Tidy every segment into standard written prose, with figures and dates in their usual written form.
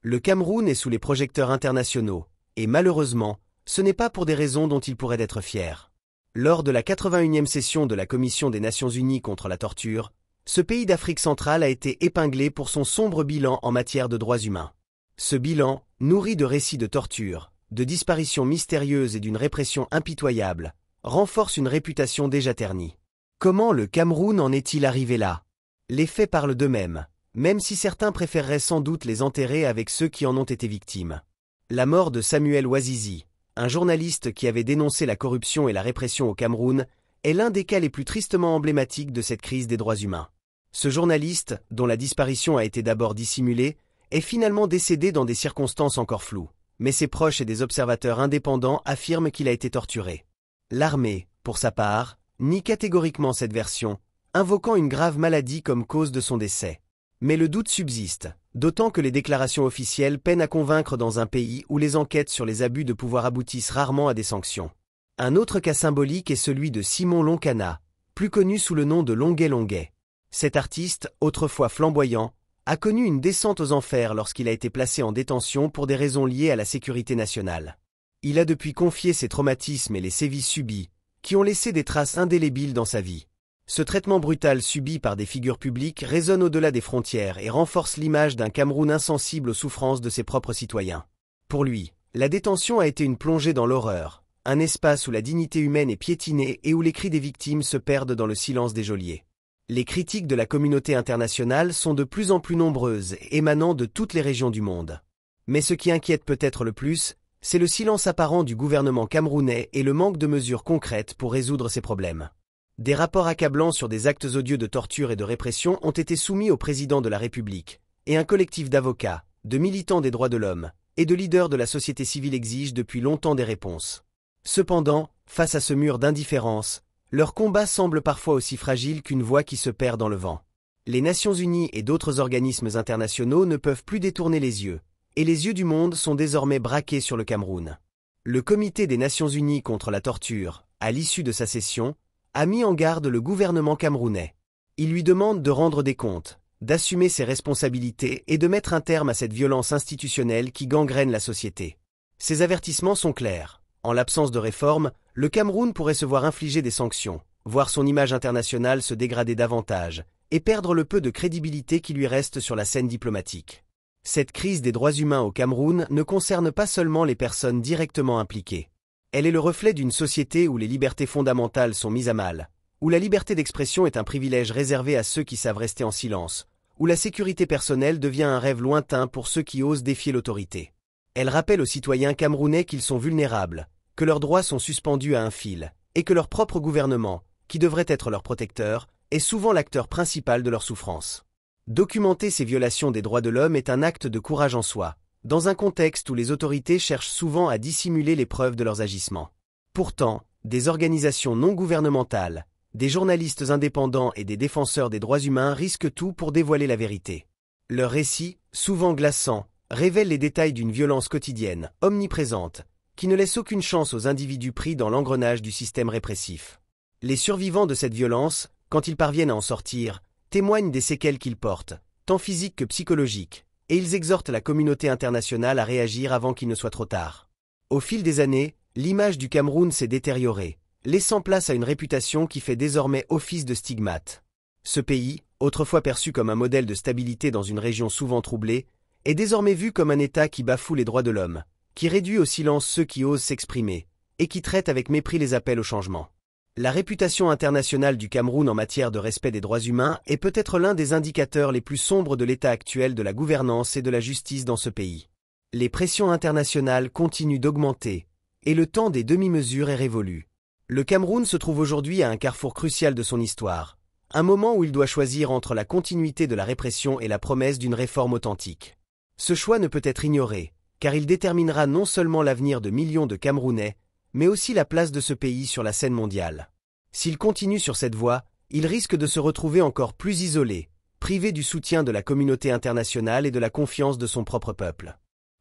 Le Cameroun est sous les projecteurs internationaux, et malheureusement, ce n'est pas pour des raisons dont il pourrait être fier. Lors de la 81e session de la Commission des Nations Unies contre la torture, ce pays d'Afrique centrale a été épinglé pour son sombre bilan en matière de droits humains. Ce bilan, nourri de récits de torture, de disparitions mystérieuses et d'une répression impitoyable, renforce une réputation déjà ternie. Comment le Cameroun en est-il arrivé là? Les faits parlent d'eux-mêmes, même si certains préféreraient sans doute les enterrer avec ceux qui en ont été victimes. La mort de Samuel Ouazizi, un journaliste qui avait dénoncé la corruption et la répression au Cameroun, est l'un des cas les plus tristement emblématiques de cette crise des droits humains. Ce journaliste, dont la disparition a été d'abord dissimulée, est finalement décédé dans des circonstances encore floues, mais ses proches et des observateurs indépendants affirment qu'il a été torturé. L'armée, pour sa part, nie catégoriquement cette version, invoquant une grave maladie comme cause de son décès. Mais le doute subsiste, d'autant que les déclarations officielles peinent à convaincre dans un pays où les enquêtes sur les abus de pouvoir aboutissent rarement à des sanctions. Un autre cas symbolique est celui de Simon Lonkana, plus connu sous le nom de Longuet Longuet. Cet artiste, autrefois flamboyant, a connu une descente aux enfers lorsqu'il a été placé en détention pour des raisons liées à la sécurité nationale. Il a depuis confié ses traumatismes et les sévices subis, qui ont laissé des traces indélébiles dans sa vie. Ce traitement brutal subi par des figures publiques résonne au-delà des frontières et renforce l'image d'un Cameroun insensible aux souffrances de ses propres citoyens. Pour lui, la détention a été une plongée dans l'horreur, un espace où la dignité humaine est piétinée et où les cris des victimes se perdent dans le silence des geôliers. Les critiques de la communauté internationale sont de plus en plus nombreuses, émanant de toutes les régions du monde. Mais ce qui inquiète peut-être le plus, c'est le silence apparent du gouvernement camerounais et le manque de mesures concrètes pour résoudre ces problèmes. Des rapports accablants sur des actes odieux de torture et de répression ont été soumis au président de la République, et un collectif d'avocats, de militants des droits de l'homme et de leaders de la société civile exige depuis longtemps des réponses. Cependant, face à ce mur d'indifférence, leur combat semble parfois aussi fragile qu'une voix qui se perd dans le vent. Les Nations Unies et d'autres organismes internationaux ne peuvent plus détourner les yeux, et les yeux du monde sont désormais braqués sur le Cameroun. Le Comité des Nations Unies contre la torture, à l'issue de sa session, a mis en garde le gouvernement camerounais. Il lui demande de rendre des comptes, d'assumer ses responsabilités et de mettre un terme à cette violence institutionnelle qui gangrène la société. Ces avertissements sont clairs. En l'absence de réforme, le Cameroun pourrait se voir infliger des sanctions, voir son image internationale se dégrader davantage, et perdre le peu de crédibilité qui lui reste sur la scène diplomatique. Cette crise des droits humains au Cameroun ne concerne pas seulement les personnes directement impliquées. Elle est le reflet d'une société où les libertés fondamentales sont mises à mal, où la liberté d'expression est un privilège réservé à ceux qui savent rester en silence, où la sécurité personnelle devient un rêve lointain pour ceux qui osent défier l'autorité. Elle rappelle aux citoyens camerounais qu'ils sont vulnérables, que leurs droits sont suspendus à un fil, et que leur propre gouvernement, qui devrait être leur protecteur, est souvent l'acteur principal de leur souffrance. Documenter ces violations des droits de l'homme est un acte de courage en soi, dans un contexte où les autorités cherchent souvent à dissimuler les preuves de leurs agissements. Pourtant, des organisations non gouvernementales, des journalistes indépendants et des défenseurs des droits humains risquent tout pour dévoiler la vérité. Leurs récits, souvent glaçants, révèlent les détails d'une violence quotidienne, omniprésente, qui ne laisse aucune chance aux individus pris dans l'engrenage du système répressif. Les survivants de cette violence, quand ils parviennent à en sortir, témoignent des séquelles qu'ils portent, tant physiques que psychologiques, et ils exhortent la communauté internationale à réagir avant qu'il ne soit trop tard. Au fil des années, l'image du Cameroun s'est détériorée, laissant place à une réputation qui fait désormais office de stigmate. Ce pays, autrefois perçu comme un modèle de stabilité dans une région souvent troublée, est désormais vu comme un État qui bafoue les droits de l'homme, qui réduit au silence ceux qui osent s'exprimer, et qui traite avec mépris les appels au changement. La réputation internationale du Cameroun en matière de respect des droits humains est peut-être l'un des indicateurs les plus sombres de l'état actuel de la gouvernance et de la justice dans ce pays. Les pressions internationales continuent d'augmenter, et le temps des demi-mesures est révolu. Le Cameroun se trouve aujourd'hui à un carrefour crucial de son histoire, un moment où il doit choisir entre la continuité de la répression et la promesse d'une réforme authentique. Ce choix ne peut être ignoré, car il déterminera non seulement l'avenir de millions de Camerounais, mais aussi la place de ce pays sur la scène mondiale. S'il continue sur cette voie, il risque de se retrouver encore plus isolé, privé du soutien de la communauté internationale et de la confiance de son propre peuple.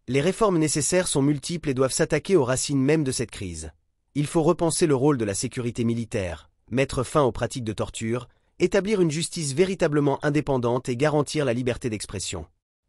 Les réformes nécessaires sont multiples et doivent s'attaquer aux racines mêmes de cette crise. Il faut repenser le rôle de la sécurité militaire, mettre fin aux pratiques de torture, établir une justice véritablement indépendante et garantir la liberté d'expression.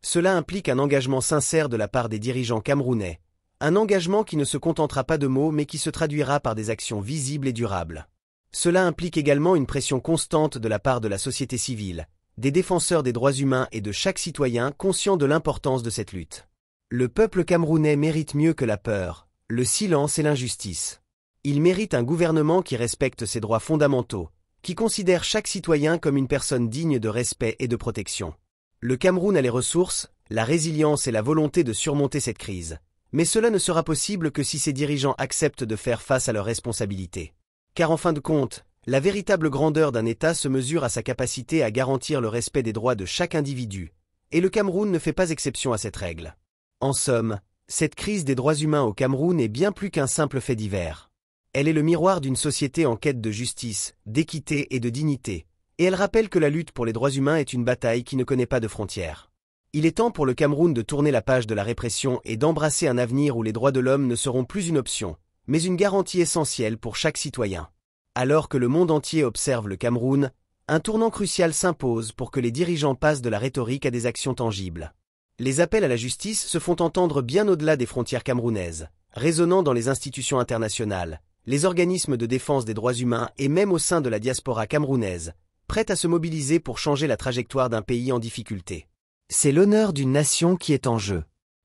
Cela implique un engagement sincère de la part des dirigeants camerounais, un engagement qui ne se contentera pas de mots mais qui se traduira par des actions visibles et durables. Cela implique également une pression constante de la part de la société civile, des défenseurs des droits humains et de chaque citoyen conscient de l'importance de cette lutte. Le peuple camerounais mérite mieux que la peur, le silence et l'injustice. Il mérite un gouvernement qui respecte ses droits fondamentaux, qui considère chaque citoyen comme une personne digne de respect et de protection. Le Cameroun a les ressources, la résilience et la volonté de surmonter cette crise. Mais cela ne sera possible que si ses dirigeants acceptent de faire face à leurs responsabilités. Car en fin de compte, la véritable grandeur d'un État se mesure à sa capacité à garantir le respect des droits de chaque individu, et le Cameroun ne fait pas exception à cette règle. En somme, cette crise des droits humains au Cameroun est bien plus qu'un simple fait divers. Elle est le miroir d'une société en quête de justice, d'équité et de dignité, et elle rappelle que la lutte pour les droits humains est une bataille qui ne connaît pas de frontières. Il est temps pour le Cameroun de tourner la page de la répression et d'embrasser un avenir où les droits de l'homme ne seront plus une option, mais une garantie essentielle pour chaque citoyen. Alors que le monde entier observe le Cameroun, un tournant crucial s'impose pour que les dirigeants passent de la rhétorique à des actions tangibles. Les appels à la justice se font entendre bien au-delà des frontières camerounaises, résonnant dans les institutions internationales, les organismes de défense des droits humains et même au sein de la diaspora camerounaise, prête à se mobiliser pour changer la trajectoire d'un pays en difficulté. C'est l'honneur d'une nation qui est en jeu.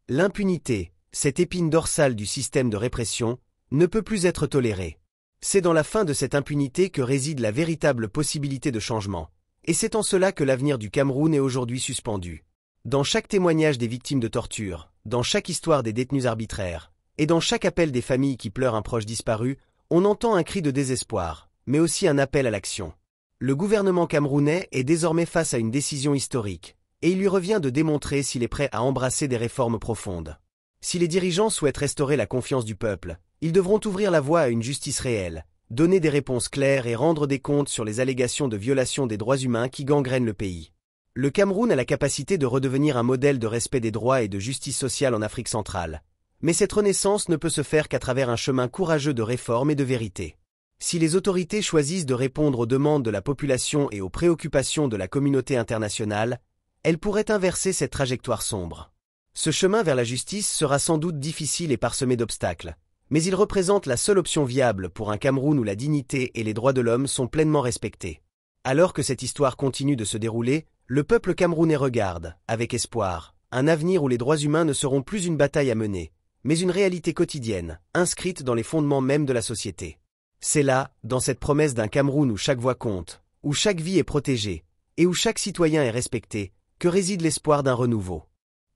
L'impunité, cette épine dorsale du système de répression, ne peut plus être tolérée. C'est dans la fin de cette impunité que réside la véritable possibilité de changement, et c'est en cela que l'avenir du Cameroun est aujourd'hui suspendu. Dans chaque témoignage des victimes de torture, dans chaque histoire des détenus arbitraires, et dans chaque appel des familles qui pleurent un proche disparu, on entend un cri de désespoir, mais aussi un appel à l'action. Le gouvernement camerounais est désormais face à une décision historique, et il lui revient de démontrer s'il est prêt à embrasser des réformes profondes. Si les dirigeants souhaitent restaurer la confiance du peuple, ils devront ouvrir la voie à une justice réelle, donner des réponses claires et rendre des comptes sur les allégations de violation des droits humains qui gangrènent le pays. Le Cameroun a la capacité de redevenir un modèle de respect des droits et de justice sociale en Afrique centrale. Mais cette renaissance ne peut se faire qu'à travers un chemin courageux de réforme et de vérité. Si les autorités choisissent de répondre aux demandes de la population et aux préoccupations de la communauté internationale, elles pourraient inverser cette trajectoire sombre. Ce chemin vers la justice sera sans doute difficile et parsemé d'obstacles, mais il représente la seule option viable pour un Cameroun où la dignité et les droits de l'homme sont pleinement respectés. Alors que cette histoire continue de se dérouler, le peuple camerounais regarde, avec espoir, un avenir où les droits humains ne seront plus une bataille à mener, mais une réalité quotidienne, inscrite dans les fondements mêmes de la société. C'est là, dans cette promesse d'un Cameroun où chaque voix compte, où chaque vie est protégée, et où chaque citoyen est respecté, que réside l'espoir d'un renouveau.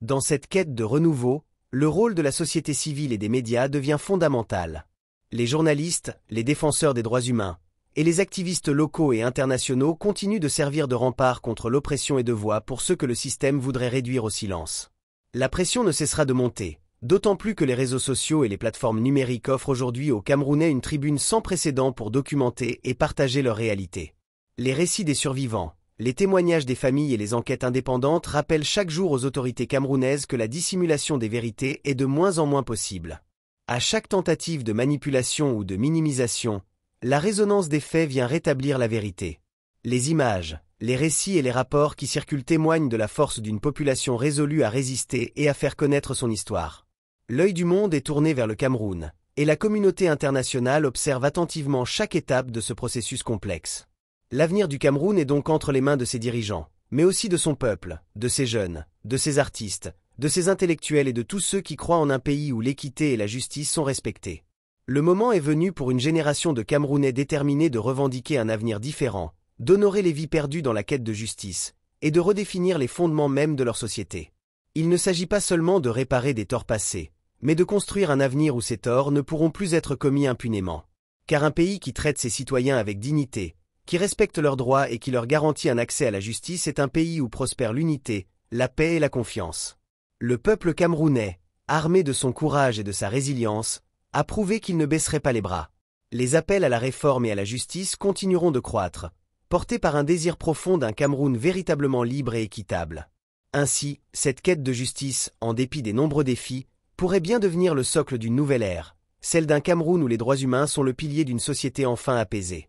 Dans cette quête de renouveau, le rôle de la société civile et des médias devient fondamental. Les journalistes, les défenseurs des droits humains, et les activistes locaux et internationaux continuent de servir de rempart contre l'oppression et de voix pour ceux que le système voudrait réduire au silence. La pression ne cessera de monter, d'autant plus que les réseaux sociaux et les plateformes numériques offrent aujourd'hui aux Camerounais une tribune sans précédent pour documenter et partager leur réalité. Les récits des survivants, les témoignages des familles et les enquêtes indépendantes rappellent chaque jour aux autorités camerounaises que la dissimulation des vérités est de moins en moins possible. À chaque tentative de manipulation ou de minimisation, la résonance des faits vient rétablir la vérité. Les images, les récits et les rapports qui circulent témoignent de la force d'une population résolue à résister et à faire connaître son histoire. L'œil du monde est tourné vers le Cameroun, et la communauté internationale observe attentivement chaque étape de ce processus complexe. L'avenir du Cameroun est donc entre les mains de ses dirigeants, mais aussi de son peuple, de ses jeunes, de ses artistes, de ses intellectuels et de tous ceux qui croient en un pays où l'équité et la justice sont respectées. Le moment est venu pour une génération de Camerounais déterminés de revendiquer un avenir différent, d'honorer les vies perdues dans la quête de justice, et de redéfinir les fondements mêmes de leur société. Il ne s'agit pas seulement de réparer des torts passés, mais de construire un avenir où ces torts ne pourront plus être commis impunément. Car un pays qui traite ses citoyens avec dignité, qui respecte leurs droits et qui leur garantit un accès à la justice est un pays où prospère l'unité, la paix et la confiance. Le peuple camerounais, armé de son courage et de sa résilience, a prouvé qu'il ne baisserait pas les bras. Les appels à la réforme et à la justice continueront de croître, portés par un désir profond d'un Cameroun véritablement libre et équitable. Ainsi, cette quête de justice, en dépit des nombreux défis, pourrait bien devenir le socle d'une nouvelle ère, celle d'un Cameroun où les droits humains sont le pilier d'une société enfin apaisée.